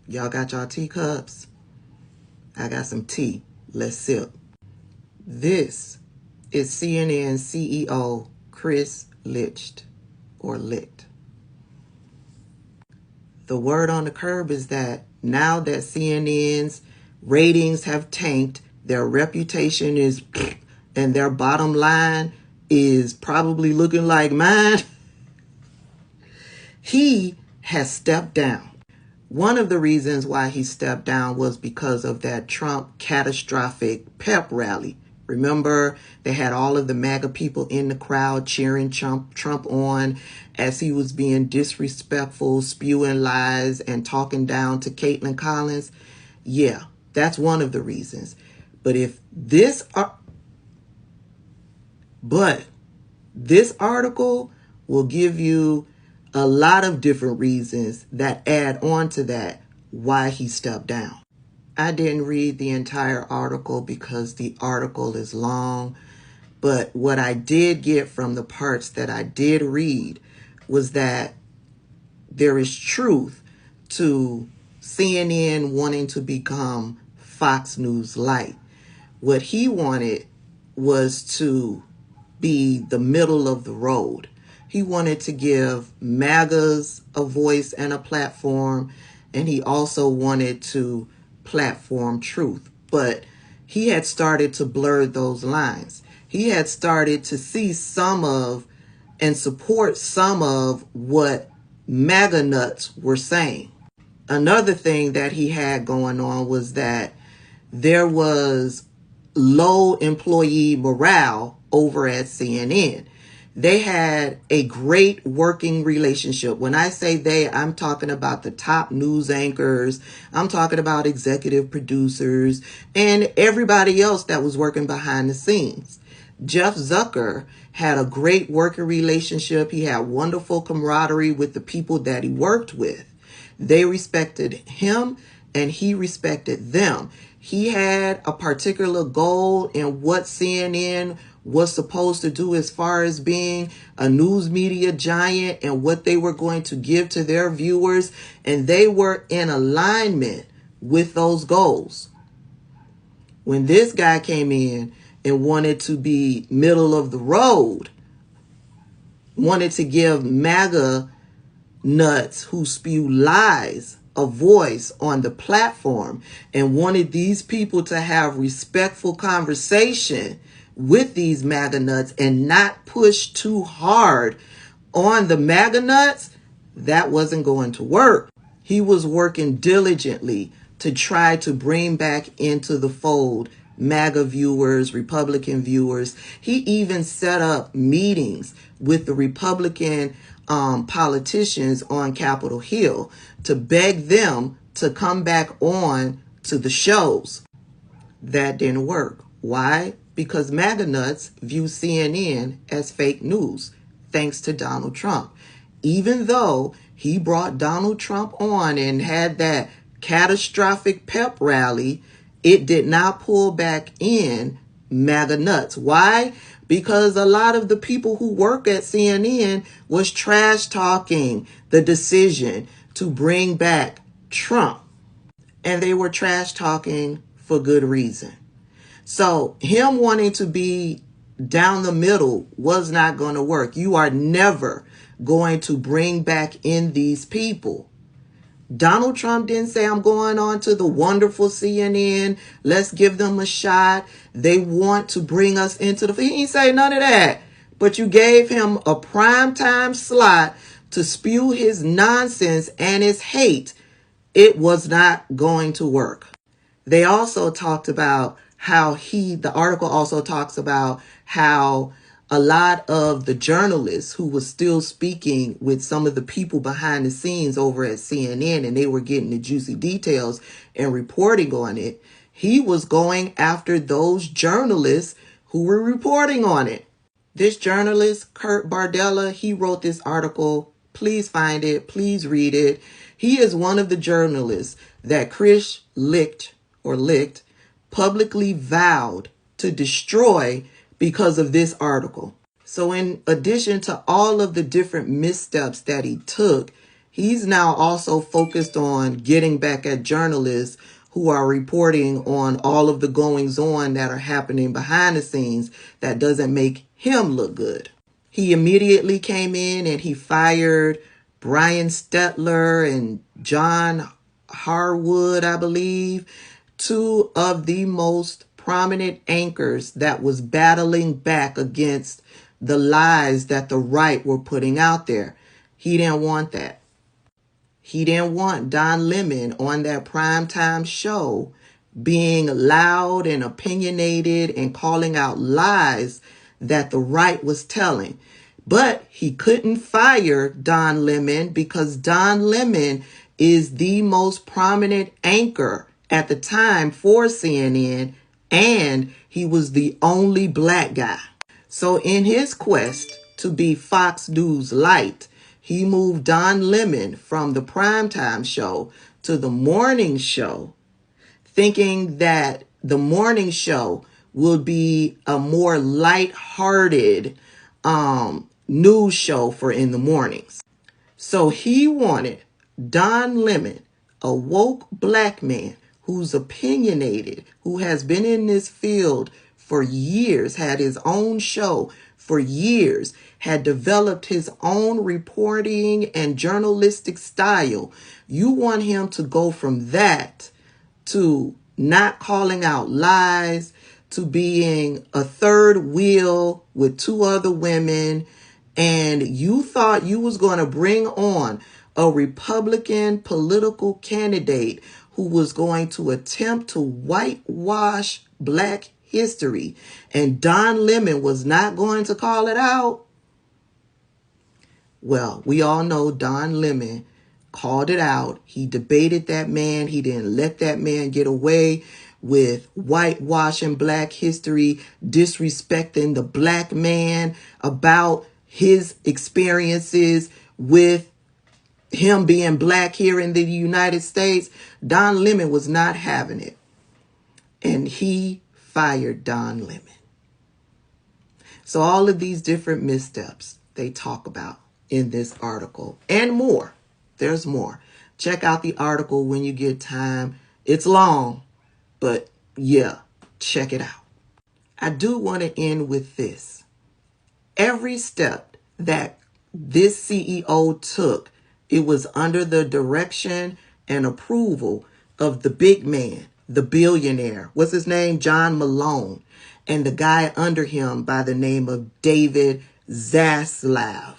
Y'all got y'all teacups? I got some tea. Let's sip. This is CNN CEO Chris Licht, or Licht. The word on the curb is that now that CNN's ratings have tanked, their reputation is, and their bottom line is probably looking like mine, he has stepped down. One of the reasons why he stepped down was because of that Trump catastrophic pep rally. Remember, they had all of the MAGA people in the crowd cheering Trump on as he was being disrespectful, spewing lies, and talking down to Caitlin Collins. Yeah, that's one of the reasons. But this article will give you a lot of different reasons that add on to that why he stepped down. I didn't read the entire article because the article is long, but what I did get from the parts that I did read was that there is truth to CNN wanting to become Fox News Light. What he wanted was to be the middle of the road. He wanted to give MAGAs a voice and a platform, and he also wanted to platform truth. But he had started to blur those lines. He had started to see some of and support some of what MAGA nuts were saying. Another thing that he had going on was that there was low employee morale over at CNN. They had a great working relationship. When I say they, I'm talking about the top news anchors. I'm talking about executive producers and everybody else that was working behind the scenes. Jeff Zucker had a great working relationship. He had wonderful camaraderie with the people that he worked with. They respected him and he respected them. He had a particular goal in what CNN was supposed to do as far as being a news media giant and what they were going to give to their viewers. And they were in alignment with those goals. When this guy came in and wanted to be middle of the road, wanted to give MAGA nuts who spew lies a voice on the platform, and wanted these people to have respectful conversation with these MAGA nuts and not push too hard on the MAGA nuts, that wasn't going to work. He was working diligently to try to bring back into the fold MAGA viewers, Republican viewers. He even set up meetings with the Republican politicians on Capitol Hill to beg them to come back on to the shows. That didn't work. Why? Because MAGA nuts view CNN as fake news, thanks to Donald Trump. Even though he brought Donald Trump on and had that catastrophic pep rally, it did not pull back in MAGA nuts. Why? Because a lot of the people who work at CNN was trash talking the decision to bring back Trump. And they were trash talking for good reason. So him wanting to be down the middle was not going to work. You are never going to bring back in these people. Donald Trump didn't say, I'm going on to the wonderful CNN. Let's give them a shot. They want to bring us into the... He didn't say none of that. But you gave him a primetime slot to spew his nonsense and his hate. It was not going to work. They also talked about how the article also talks about how a lot of the journalists who was still speaking with some of the people behind the scenes over at CNN, and they were getting the juicy details and reporting on it, he was going after those journalists who were reporting on it. This journalist, Kurt Bardella, he wrote this article. Please find it. Please read it. He is one of the journalists that Chris Licht publicly vowed to destroy because of this article. So in addition to all of the different missteps that he took, He's now also focused on getting back at journalists who are reporting on all of the goings on that are happening behind the scenes that doesn't make him look good. He immediately came in and he fired Brian Stetler and John Harwood, I believe, two of the most prominent anchors that was battling back against the lies that the right were putting out there. He didn't want that. He didn't want Don Lemon on that primetime show being loud and opinionated and calling out lies that the right was telling. But he couldn't fire Don Lemon because Don Lemon is the most prominent anchor at the time for CNN, and he was the only black guy. So in his quest to be Fox News Light, he moved Don Lemon from the primetime show to the morning show, thinking that the morning show would be a more lighthearted news show for in the mornings. So he wanted Don Lemon, a woke black man who's opinionated, who has been in this field for years, had his own show for years, had developed his own reporting and journalistic style. You want him to go from that to not calling out lies, to being a third wheel with two other women, and you thought you was going to bring on a Republican political candidate who was going to attempt to whitewash black history, and Don Lemon was not going to call it out? Well, we all know Don Lemon called it out. He debated that man. He didn't let that man get away with whitewashing black history, disrespecting the black man about his experiences with him being black here in the United States. Don Lemon was not having it. And he fired Don Lemon. So all of these different missteps they talk about in this article and more. There's more. Check out the article when you get time. It's long, but yeah, check it out. I do want to end with this. Every step that this CEO took, it was under the direction and approval of the big man, the billionaire. What's his name? John Malone. And the guy under him by the name of David Zaslav.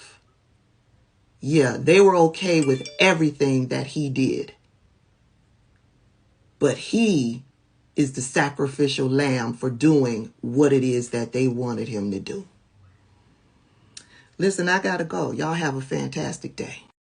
Yeah, they were okay with everything that he did. But he is the sacrificial lamb for doing what it is that they wanted him to do. Listen, I gotta go. Y'all have a fantastic day.